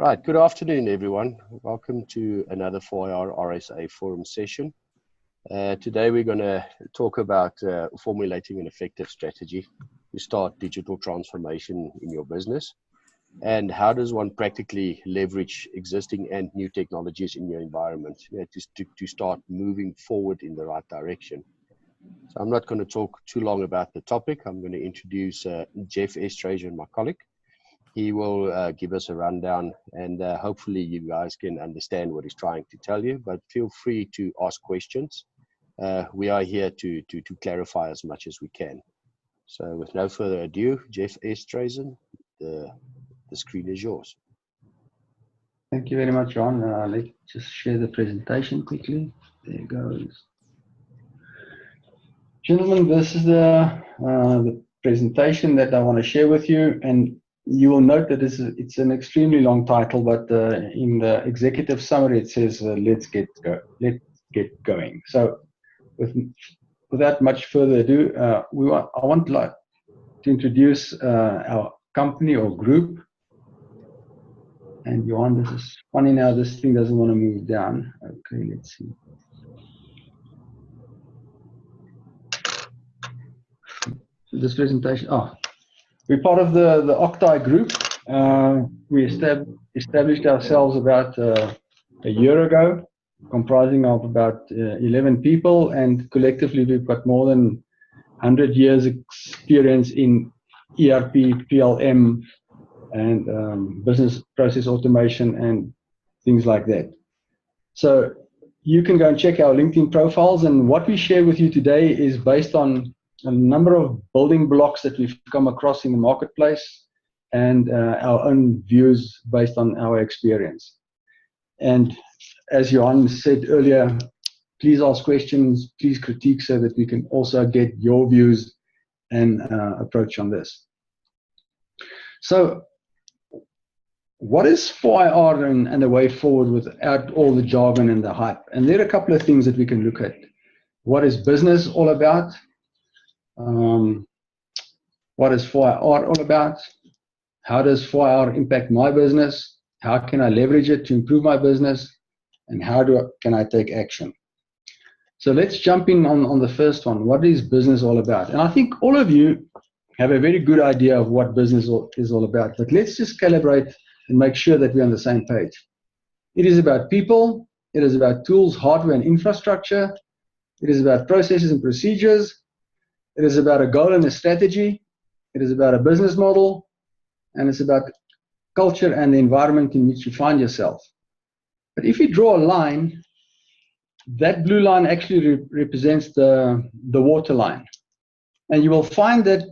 Right, good afternoon, everyone. Welcome to another 4IR RSA forum session. Today we're going to talk about formulating an effective strategy to start digital transformation in your business, and how does one practically leverage existing and new technologies in your environment to start moving forward in the right direction. So I'm not going to talk too long about the topic. I'm going to introduce Jeff Estrazian, my colleague. He will give us a rundown, and hopefully you guys can understand what he's trying to tell you, but feel free to ask questions. We are here to clarify as much as we can. So with no further ado, Jeff Estrazian, the screen is yours. Thank you very much, Ron. Let's just share the presentation quickly. There it goes. Gentlemen, this is the presentation that I want to share with you, and you will note that it's an extremely long title, but in the executive summary it says let's get going. So without much further ado, I want to introduce our company or group. And Johan, this is funny now, this thing doesn't want to move down. Okay, let's see. This presentation, we're part of the Octai group. We established ourselves about a year ago, comprising of about 11 people, and collectively we've got more than 100 years experience in ERP, PLM, and business process automation and things like that. So you can go and check our LinkedIn profiles, and what we share with you today is based on a number of building blocks that we've come across in the marketplace and our own views based on our experience. And as Johan said earlier, please ask questions, please critique, so that we can also get your views and approach on this. So what is 4IR and the way forward without all the jargon and the hype? And there are a couple of things that we can look at. What is business all about? What is 4IR all about? How does 4IR impact my business? How can I leverage it to improve my business? And how can I take action? So let's jump in on the first one. What is business all about? And I think all of you have a very good idea of what business is all about, but let's just calibrate and make sure that we're on the same page. It is about people. It is about tools, hardware, and infrastructure. It is about processes and procedures. It is about a goal and a strategy. It is about a business model. And it's about culture and the environment in which you find yourself. But if you draw a line, that blue line actually represents the water line. And you will find that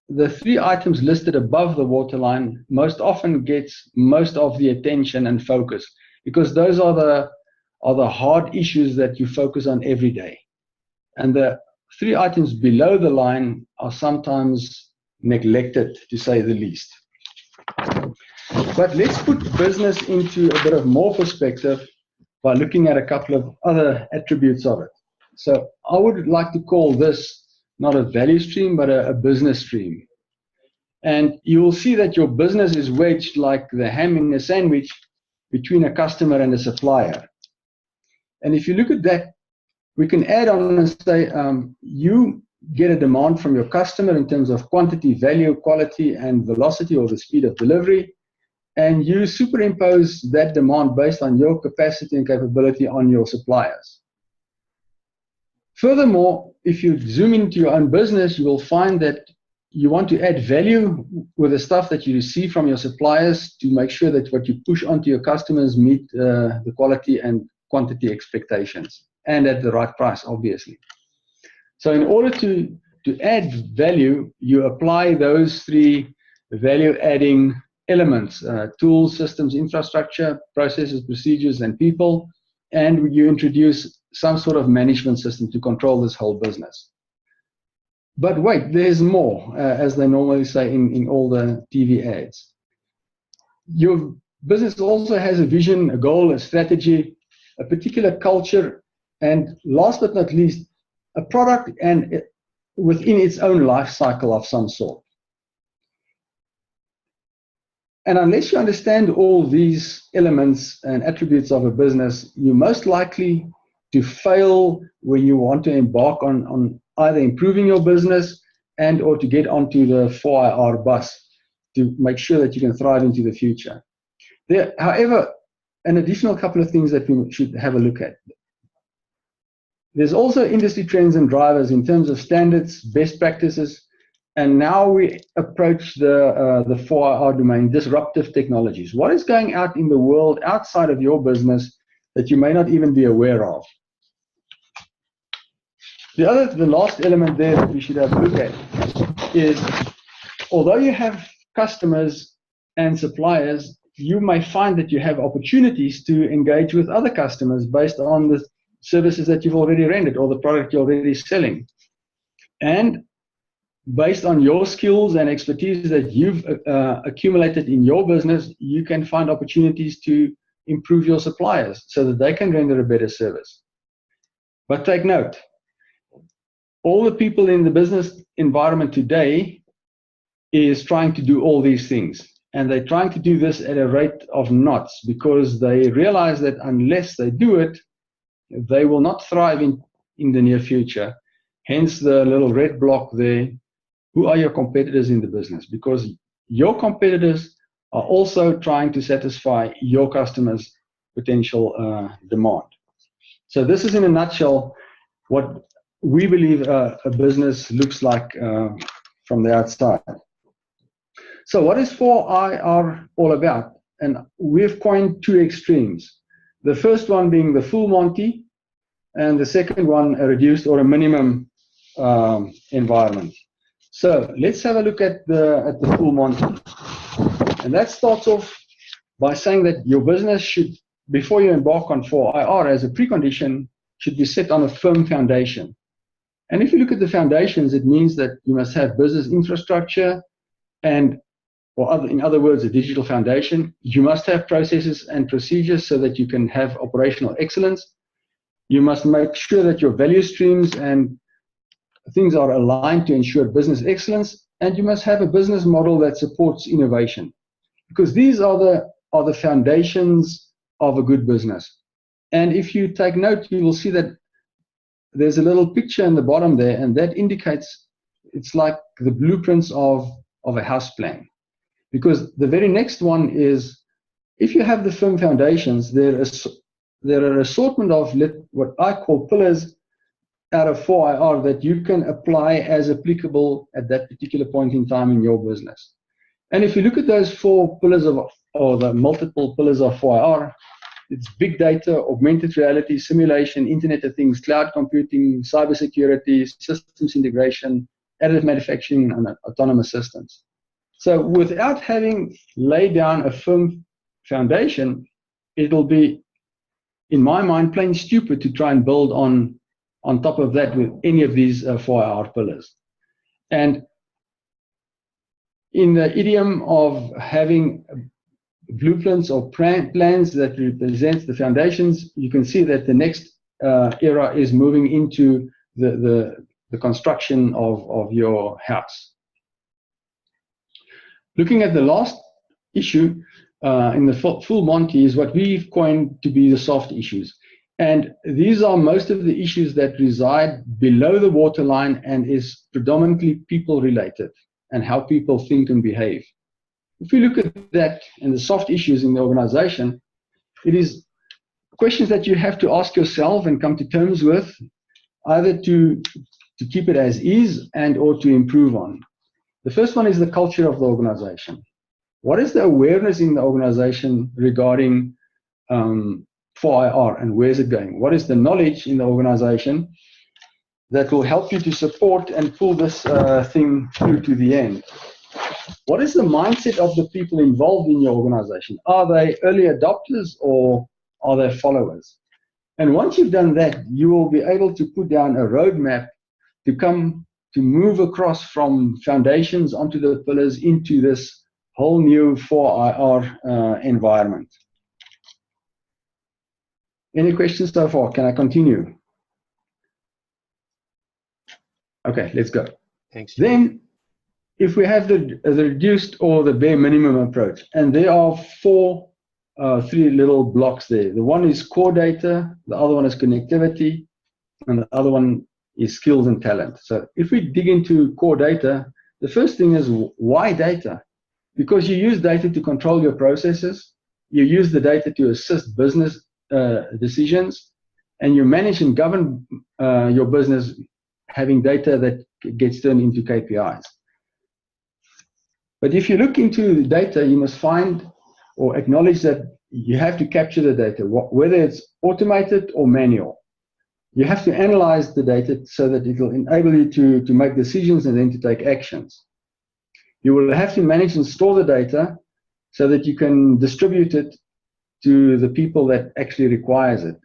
the three items listed above the water line most often gets most of the attention and focus, because those are the hard issues that you focus on every day. And the three items below the line are sometimes neglected, to say the least. But let's put business into a bit of more perspective by looking at a couple of other attributes of it. So I would like to call this not a value stream, but a business stream. And you will see that your business is wedged like the ham in a sandwich between a customer and a supplier. And if you look at that, we can add on and say you get a demand from your customer in terms of quantity, value, quality, and velocity, or the speed of delivery. And you superimpose that demand based on your capacity and capability on your suppliers. Furthermore, if you zoom into your own business, you will find that you want to add value with the stuff that you receive from your suppliers to make sure that what you push onto your customers meet the quality and quantity expectations, and at the right price, obviously. So in order to add value, you apply those three value-adding elements, tools, systems, infrastructure, processes, procedures, and people, and you introduce some sort of management system to control this whole business. But wait, there's more, as they normally say in all the TV ads. Your business also has a vision, a goal, a strategy, a particular culture, and last but not least, a product and within its own life cycle of some sort. And unless you understand all these elements and attributes of a business, you're most likely to fail when you want to embark on either improving your business and or to get onto the 4IR bus to make sure that you can thrive into the future. There, however, an additional couple of things that we should have a look at. There's also industry trends and drivers in terms of standards, best practices, and now we approach the 4IR domain, disruptive technologies. What is going out in the world outside of your business that you may not even be aware of? The last element there that we should have a look at is, although you have customers and suppliers, you may find that you have opportunities to engage with other customers based on the services that you've already rendered or the product you're already selling. And based on your skills and expertise that you've accumulated in your business, you can find opportunities to improve your suppliers so that they can render a better service. But take note, all the people in the business environment today is trying to do all these things. And they're trying to do this at a rate of knots because they realize that unless they do it, they will not thrive in the near future. Hence the little red block there. Who are your competitors in the business? Because your competitors are also trying to satisfy your customers' potential demand. So this is in a nutshell what we believe a business looks like from the outside. So what is 4IR all about? And we've coined two extremes. The first one being the full Monty, and the second one a reduced or a minimum environment. So let's have a look at the full Monty. And that starts off by saying that your business should, before you embark on 4IR as a precondition, should be set on a firm foundation. And if you look at the foundations, it means that you must have business infrastructure and, or in other words, a digital foundation. You must have processes and procedures so that you can have operational excellence. You must make sure that your value streams and things are aligned to ensure business excellence, and you must have a business model that supports innovation, because these are the foundations of a good business. And if you take note, you will see that there's a little picture in the bottom there, and that indicates it's like the blueprints of a house plan. Because the very next one is, if you have the firm foundations, there are an assortment of what I call pillars out of 4IR that you can apply as applicable at that particular point in time in your business. And if you look at those four pillars or the multiple pillars of 4IR, it's big data, augmented reality, simulation, Internet of Things, cloud computing, cybersecurity, systems integration, additive manufacturing, and autonomous systems. So without having laid down a firm foundation, it'll be, in my mind, plain stupid to try and build on top of that with any of these 4IR pillars. And in the idiom of having blueprints or plans that represent the foundations, you can see that the next era is moving into the construction of your house. Looking at the last issue in the full Monty is what we've coined to be the soft issues. And these are most of the issues that reside below the waterline and is predominantly people related and how people think and behave. If we look at that and the soft issues in the organization, it is questions that you have to ask yourself and come to terms with, either to keep it as is and or to improve on. The first one is the culture of the organization. What is the awareness in the organization regarding 4IR and where is it going? What is the knowledge in the organization that will help you to support and pull this thing through to the end? What is the mindset of the people involved in your organization? Are they early adopters or are they followers? And once you've done that, you will be able to put down a roadmap to move across from foundations onto the pillars into this whole new 4IR environment. Any questions so far? Can I continue? Okay, let's go. Thanks. Then, if we have the reduced or the bare minimum approach, and there are three little blocks there. The one is core data, the other one is connectivity, and the other one is skills and talent. So if we dig into core data, the first thing is, why data? Because you use data to control your processes, you use the data to assist business decisions, and you manage and govern your business having data that gets turned into KPIs. But if you look into data, you must find or acknowledge that you have to capture the data, whether it's automated or manual. You have to analyze the data so that it will enable you to make decisions and then to take actions. You will have to manage and store the data so that you can distribute it to the people that actually requires it.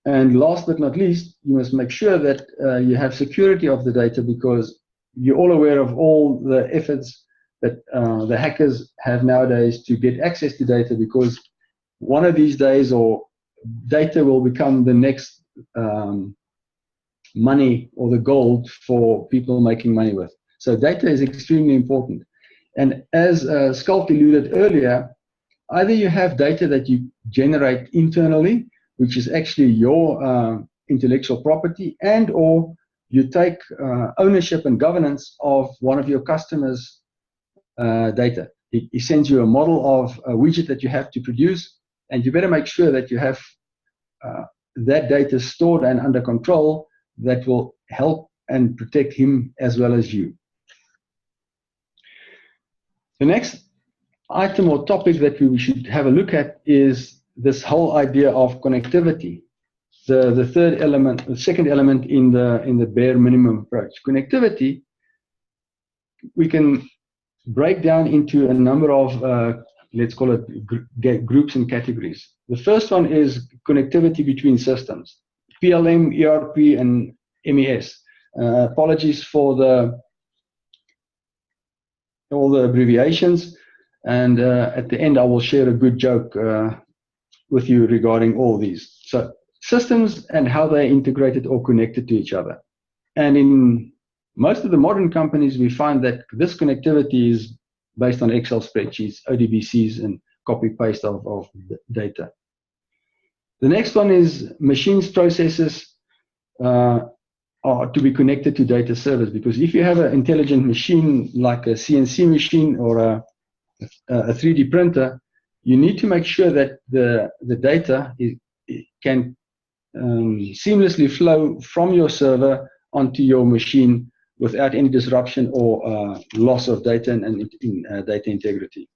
And last but not least, you must make sure that you have security of the data, because you're all aware of all the efforts that the hackers have nowadays to get access to data, because one of these days or data will become the next money or the gold for people making money with. So data is extremely important. And as Skulk alluded earlier, either you have data that you generate internally, which is actually your intellectual property, and or you take ownership and governance of one of your customers' data. He sends you a model of a widget that you have to produce, and you better make sure that you have that data stored and under control that will help and protect him as well as you. The next item or topic that we should have a look at is this whole idea of connectivity. The third element, the second element in the bare minimum approach. Connectivity, we can break down into a number of let's call it groups and categories. The first one is connectivity between systems, PLM, ERP, and MES. Apologies for all the abbreviations, and at the end I will share a good joke with you regarding all these. So systems and how they're integrated or connected to each other. And in most of the modern companies, we find that this connectivity is based on Excel spreadsheets, ODBCs, and copy-paste of data. The next one is machines, processes are to be connected to data servers, because if you have an intelligent machine like a CNC machine or a 3D printer, you need to make sure that the data can seamlessly flow from your server onto your machine without any disruption or loss of data and data integrity.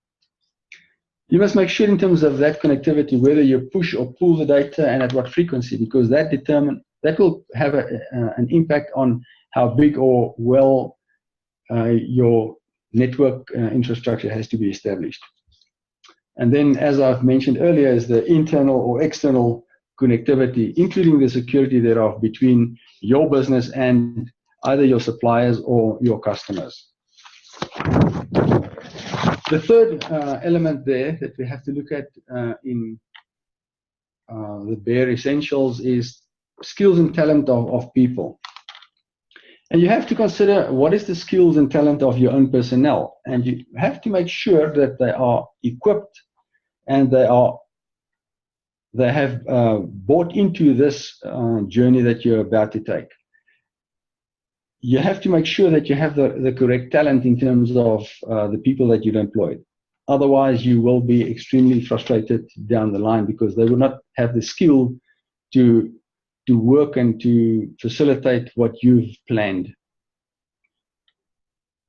You must make sure in terms of that connectivity whether you push or pull the data and at what frequency, because that will have an impact on how big or well your network infrastructure has to be established. And then, as I've mentioned earlier, is the internal or external connectivity, including the security thereof between your business and either your suppliers or your customers. The third element there that we have to look at in the bare essentials is skills and talent of people. And you have to consider what is the skills and talent of your own personnel. And you have to make sure that they are equipped and they have bought into this journey that you're about to take. You have to make sure that you have the correct talent in terms of the people that you've employed. Otherwise, you will be extremely frustrated down the line, because they will not have the skill to work and to facilitate what you've planned.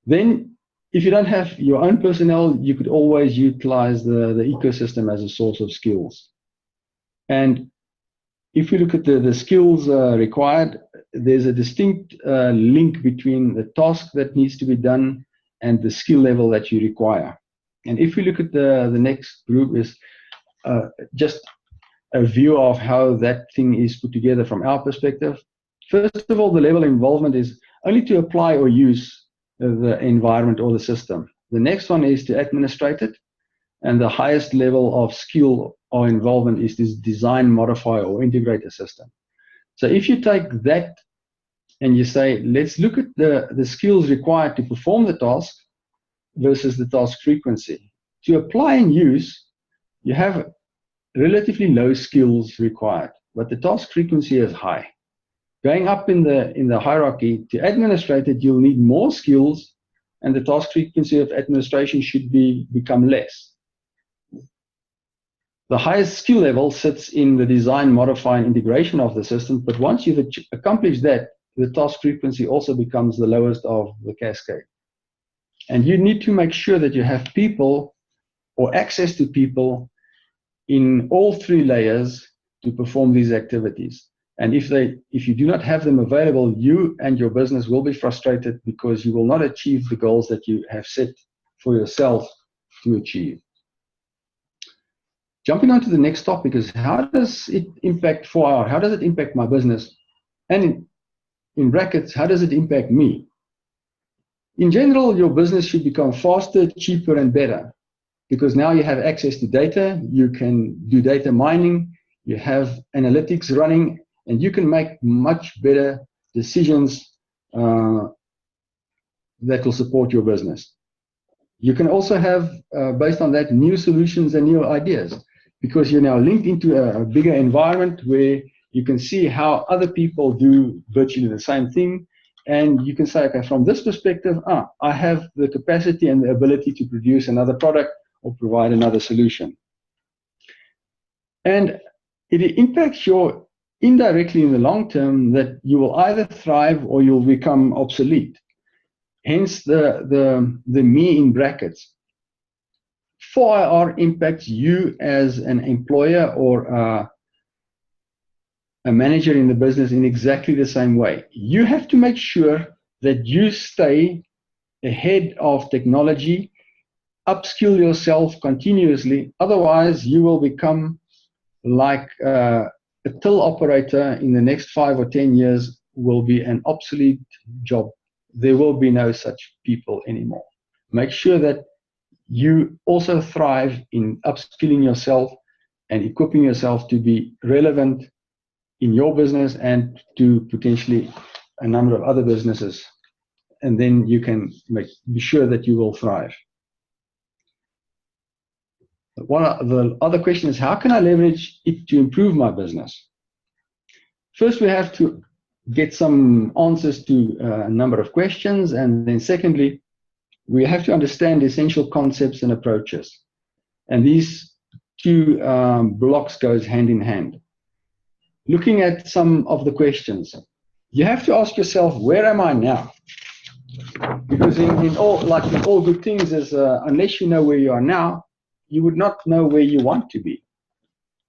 Then, if you don't have your own personnel, you could always utilize the ecosystem as a source of skills. And if you look at the skills required, there's a distinct link between the task that needs to be done and the skill level that you require. And if we look at the next group is just a view of how that thing is put together from our perspective. First of all, the level of involvement is only to apply or use the environment or the system. The next one is to administrate it. And the highest level of skill or involvement is to design, modify, or integrate a system. So if you take that and you say, let's look at the skills required to perform the task versus the task frequency. To apply and use, you have relatively low skills required, but the task frequency is high. Going up in the hierarchy, to administrate it, you'll need more skills, and the task frequency of administration should become less. The highest skill level sits in the design, modify, and integration of the system, but once you've accomplished that, the task frequency also becomes the lowest of the cascade. And you need to make sure that you have people or access to people in all three layers to perform these activities. And if you do not have them available, you and your business will be frustrated because you will not achieve the goals that you have set for yourself to achieve. Jumping on to the next topic is, how does it impact 4R? How does it impact my business? And in brackets, how does it impact me? In general, your business should become faster, cheaper, and better, because now you have access to data, you can do data mining, you have analytics running, and you can make much better decisions that will support your business. You can also have, based on that, new solutions and new ideas, because you're now linked into a bigger environment where you can see how other people do virtually the same thing. And you can say, okay, from this perspective, I have the capacity and the ability to produce another product or provide another solution. And it impacts your indirectly in the long term that you will either thrive or you'll become obsolete. Hence the me in brackets. 4IR impacts you as an employer or a manager in the business in exactly the same way. You have to make sure that you stay ahead of technology, upskill yourself continuously. Otherwise, you will become like a till operator in the next 5 or 10 years will be an obsolete job. There will be no such people anymore. Make sure that you also thrive in upskilling yourself and equipping yourself to be relevant in your business and to potentially a number of other businesses. And then you can be sure that you will thrive. The other question is, how can I leverage it to improve my business? First, we have to get some answers to a number of questions. And then secondly, we have to understand essential concepts and approaches. And these two blocks goes hand in hand. Looking at some of the questions, you have to ask yourself, where am I now? Because in all good things is, unless you know where you are now, you would not know where you want to be.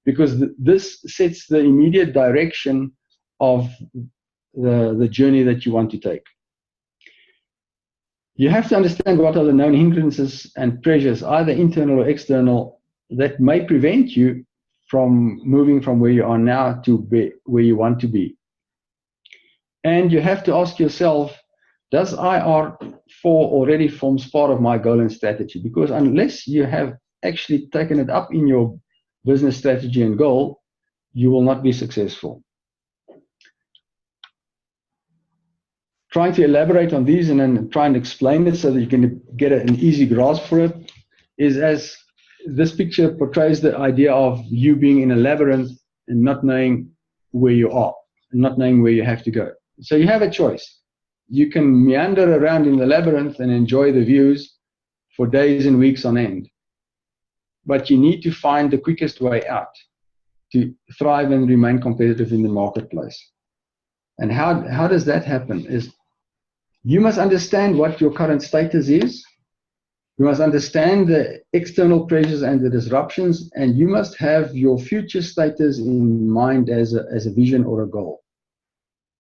Because this sets the immediate direction of the journey that you want to take. You have to understand what are the known hindrances and pressures, either internal or external, that may prevent you from moving from where you are now to where you want to be. And you have to ask yourself, does IR4 already forms part of my goal and strategy? Because unless you have actually taken it up in your business strategy and goal, you will not be successful. Trying to elaborate on these and then try and explain it so that you can get an easy grasp for it is, as this picture portrays, the idea of you being in a labyrinth and not knowing where you are, and not knowing where you have to go. So you have a choice. You can meander around in the labyrinth and enjoy the views for days and weeks on end. But you need to find the quickest way out to thrive and remain competitive in the marketplace. And how does that happen? Is you must understand what your current status is. You must understand the external pressures and the disruptions, and you must have your future status in mind as a vision or a goal.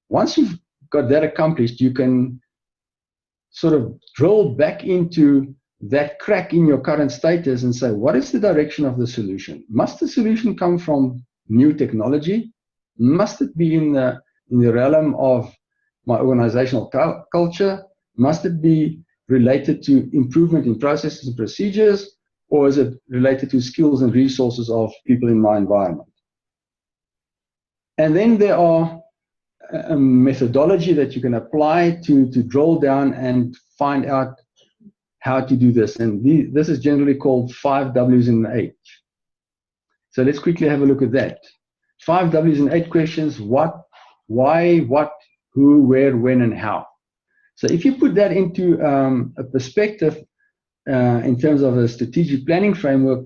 Once you've got that accomplished, you can sort of drill back into that crack in your current status and say, what is the direction of the solution? Must the solution come from new technology? Must it be in the realm of my organizational culture? Must it be related to improvement in processes and procedures? Or is it related to skills and resources of people in my environment? And then there are a methodology that you can apply to drill down and find out how to do this. And this is generally called 5 W's in 8. So let's quickly have a look at that. 5 W's in 8 questions: what, why, what, who, where, when, and how. So if you put that into a perspective in terms of a strategic planning framework,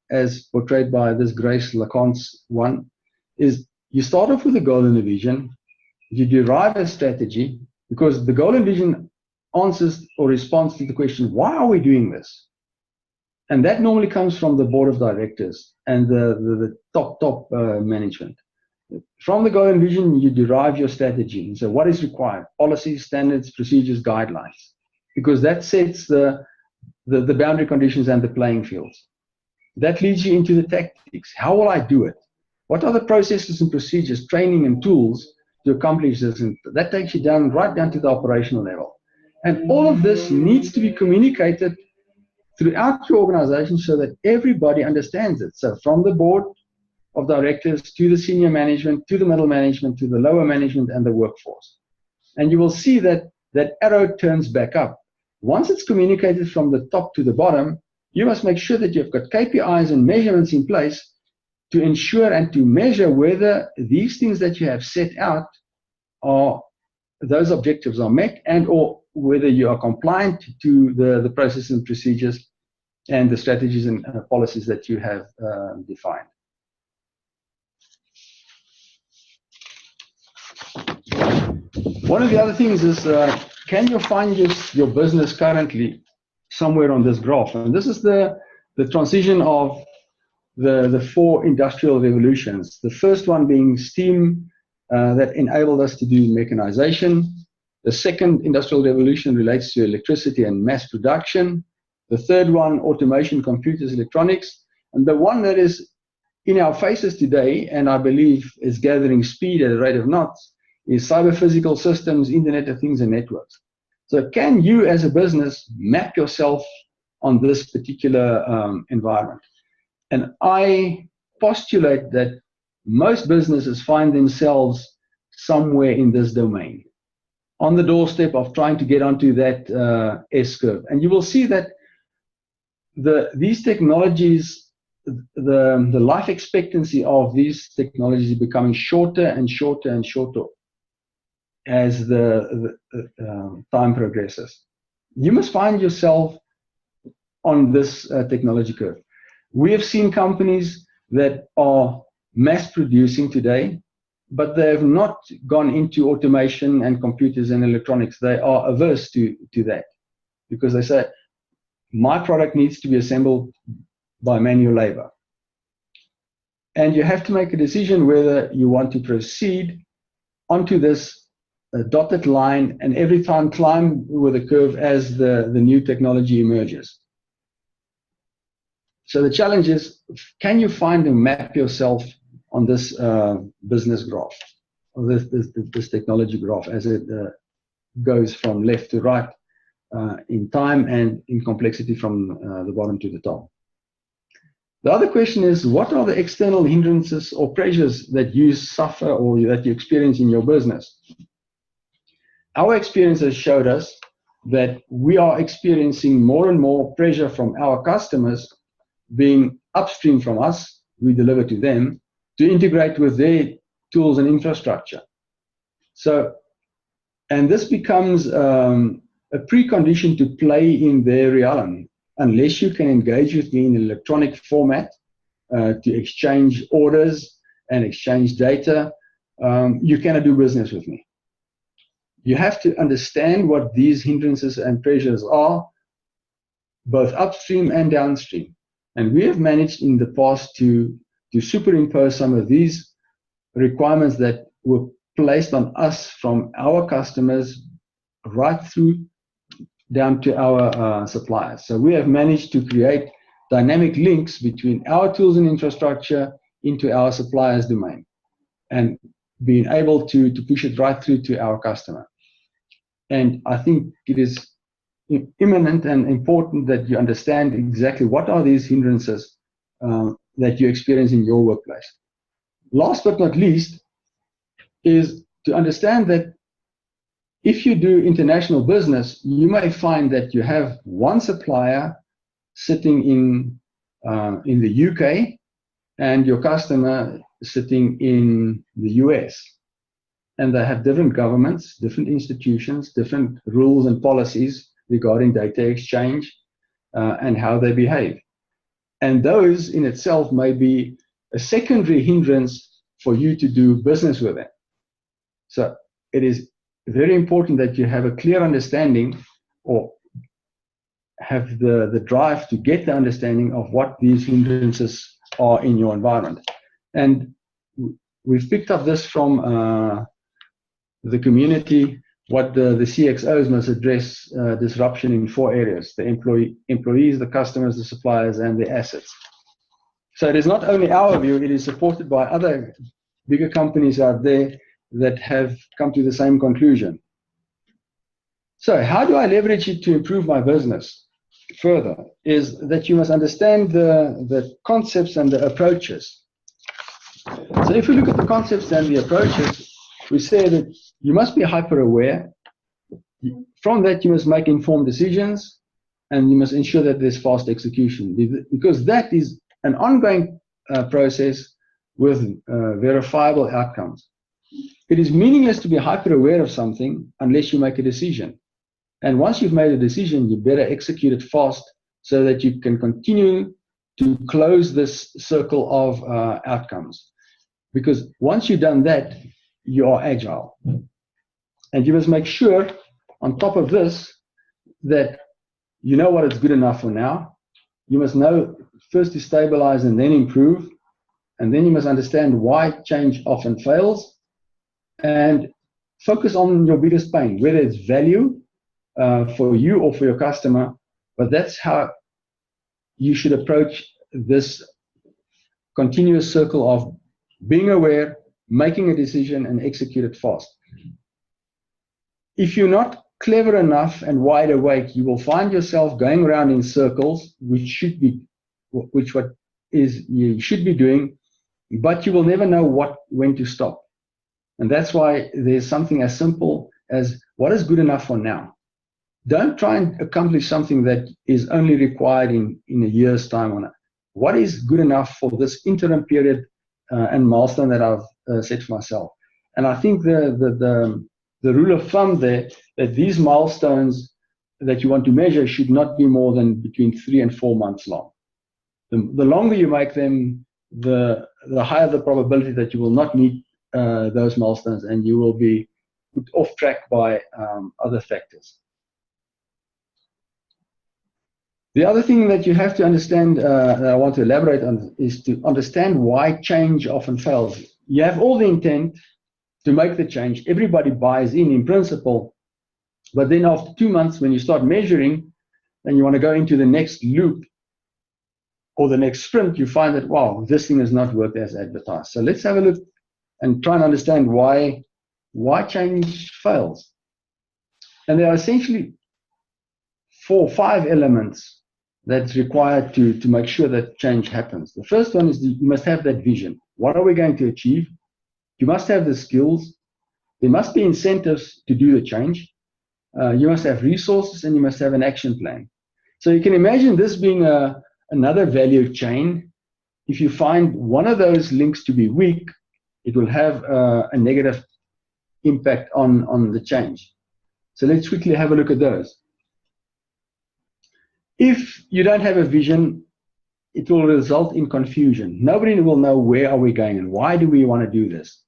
as portrayed by this Grace Lacan's one, is you start off with a goal and a vision, you derive a strategy, because the goal and vision answers or responds to the question, why are we doing this? And that normally comes from the board of directors and the top management. From the goal and vision, you derive your strategy. So what is required? Policies, standards, procedures, guidelines, because that sets the boundary conditions and the playing fields. That leads you into the tactics. How will I do it? What are the processes and procedures, training and tools to accomplish this? And that takes you down, right down to the operational level. And all of this needs to be communicated throughout your organization so that everybody understands it. So from the board of directors to the senior management, to the middle management, to the lower management and the workforce. And you will see that that arrow turns back up. Once it's communicated from the top to the bottom, you must make sure that you've got KPIs and measurements in place to ensure and to measure whether these things that you have set out are, those objectives are met, and or whether you are compliant to the processes and procedures and the strategies and policies that you have defined. One of the other things is, can you find your business currently somewhere on this graph? And this is the transition of the 4 industrial revolutions. The first one being steam, that enabled us to do mechanization. The second industrial revolution relates to electricity and mass production. The third one, automation, computers, electronics. And the one that is in our faces today, and I believe is gathering speed at a rate of knots, is cyber physical systems, Internet of Things, and networks. So can you as a business map yourself on this particular environment? And I postulate that most businesses find themselves somewhere in this domain, on the doorstep of trying to get onto that S-curve. And you will see that these technologies, the life expectancy of these technologies is becoming shorter and shorter and shorter as the time progresses. You must find yourself on this technology curve. We have seen companies that are mass producing today, but they have not gone into automation and computers and electronics. They are averse to that, because they say, my product needs to be assembled by manual labor. And you have to make a decision whether you want to proceed onto this dotted line and every time climb with a curve as the new technology emerges. So the challenge is, can you find and map yourself on this business graph, or this technology graph, as it goes from left to right in time and in complexity from the bottom to the top. The other question is, what are the external hindrances or pressures that you suffer or that you experience in your business? Our experience has showed us that we are experiencing more and more pressure from our customers being upstream from us, we deliver to them, to integrate with their tools and infrastructure. So, and this becomes a precondition to play in their realm. Unless you can engage with me in electronic format to exchange orders and exchange data, you cannot do business with me. You have to understand what these hindrances and pressures are, both upstream and downstream. And we have managed in the past to superimpose some of these requirements that were placed on us from our customers right through down to our suppliers. So we have managed to create dynamic links between our tools and infrastructure into our suppliers' domain, and being able to push it right through to our customer. And I think it is imminent and important that you understand exactly what are these hindrances that you experience in your workplace. Last but not least is to understand that if you do international business, you may find that you have one supplier sitting in the UK and your customer sitting in the US. And they have different governments, different institutions, different rules and policies regarding data exchange and how they behave. And those in itself may be a secondary hindrance for you to do business with them. So it is very important that you have a clear understanding, or have the drive to get the understanding of what these hindrances are in your environment. And we've picked up this from the community, what the CXOs must address disruption in 4 areas: the employees, the customers, the suppliers, and the assets. So it is not only our view, it is supported by other bigger companies out there that have come to the same conclusion. So how do I leverage it to improve my business further? Is that you must understand the concepts and the approaches. So if we look at the concepts and the approaches, we say that you must be hyper aware. From that, you must make informed decisions, and you must ensure that there's fast execution, because that is an ongoing process with verifiable outcomes. It is meaningless to be hyper aware of something unless you make a decision. And once you've made a decision, you better execute it fast so that you can continue to close this circle of outcomes. Because once you've done that, you are agile. And you must make sure, on top of this, that you know what is good enough for now. You must know first to stabilize and then improve. And then you must understand why change often fails. And focus on your biggest pain, whether it's value for you or for your customer. But that's how you should approach this continuous circle of being aware, making a decision, and execute it fast. If you're not clever enough and wide awake, you will find yourself going around in circles, which you should be doing, but you will never know when to stop. And that's why there's something as simple as what is good enough for now. Don't try and accomplish something that is only required in a year's time on it. What is good enough for this interim period and milestone that I've set for myself? And I think the rule of thumb there, that these milestones that you want to measure should not be more than between 3 and 4 months long. The longer you make them, the higher the probability that you will not meet those milestones, and you will be put off track by other factors. The other thing that you have to understand, that I want to elaborate on, is to understand why change often fails. You have all the intent to make the change. Everybody buys in principle, but then after 2 months, when you start measuring, and you want to go into the next loop or the next sprint, you find that, wow, this thing has not worked as advertised. So let's have a look and try and understand why change fails. And there are essentially 4 or 5 elements that's required to make sure that change happens. The first one is you must have that vision. What are we going to achieve? You must have the skills. There must be incentives to do the change. You must have resources, and you must have an action plan. So you can imagine this being another value chain. If you find one of those links to be weak, it will have a negative impact on the change. So let's quickly have a look at those. If you don't have a vision, it will result in confusion. Nobody will know where are we going and why do we want to do this.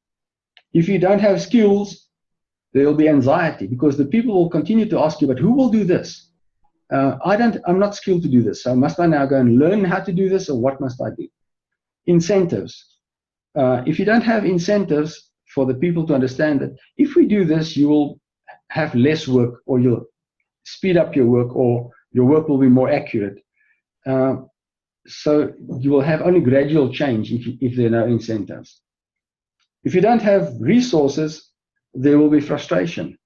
If you don't have skills, there will be anxiety, because the people will continue to ask you, but who will do this? I'm not skilled to do this, so must I now go and learn how to do this, or what must I do? Incentives. If you don't have incentives for the people to understand that if we do this, you will have less work, or you'll speed up your work, or your work will be more accurate. So you will have only gradual change if there are no incentives. If you don't have resources, there will be frustration.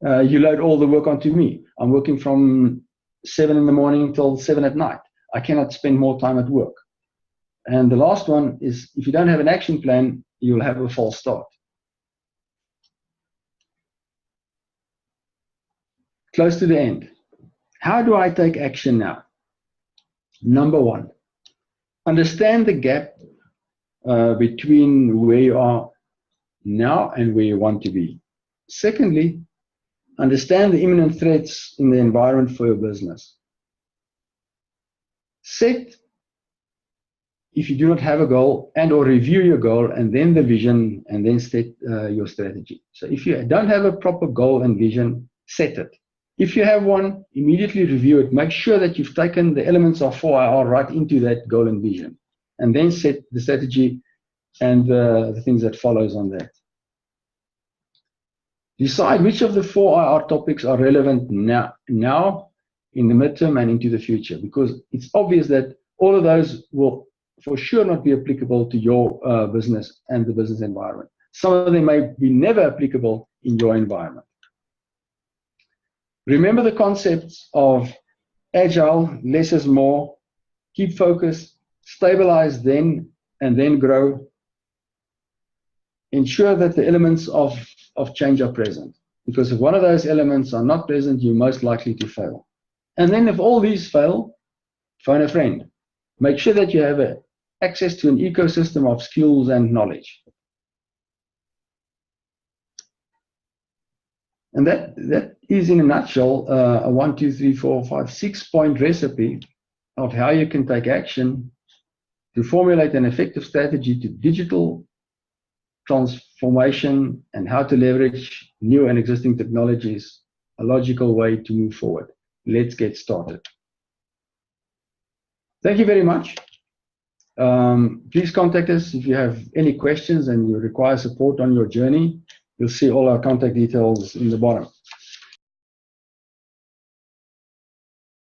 You load all the work onto me. I'm working from 7 in the morning till 7 at night. I cannot spend more time at work. And the last one is, if you don't have an action plan, you'll have a false start. close to the end. How do I take action now? Number one, understand the gap between where you are now and where you want to be. Secondly, understand the imminent threats in the environment for your business. Set, if you do not have a goal, and or review your goal and then the vision and then set your strategy. So if you don't have a proper goal and vision, set it. If you have one, immediately review it. Make sure that you've taken the elements of 4IR right into that goal and vision, and then set the strategy and the things that follows on that. Decide which of the 4IR topics are relevant now, in the midterm and into the future, because it's obvious that all of those will for sure not be applicable to your business and the business environment. Some of them may be never applicable in your environment. Remember the concepts of agile, less is more, keep focused, stabilize then and then grow. Ensure that the elements of change are present, because if one of those elements are not present, you're most likely to fail. And then if all these fail, phone a friend. Make sure that you have access to an ecosystem of skills and knowledge. And that is, in a nutshell, a 1, 2, 3, 4, 5, 6-point recipe of how you can take action to formulate an effective strategy to digital transformation and how to leverage new and existing technologies, a logical way to move forward. Let's get started. Thank you very much. Please contact us if you have any questions and you require support on your journey. You'll see all our contact details in the bottom.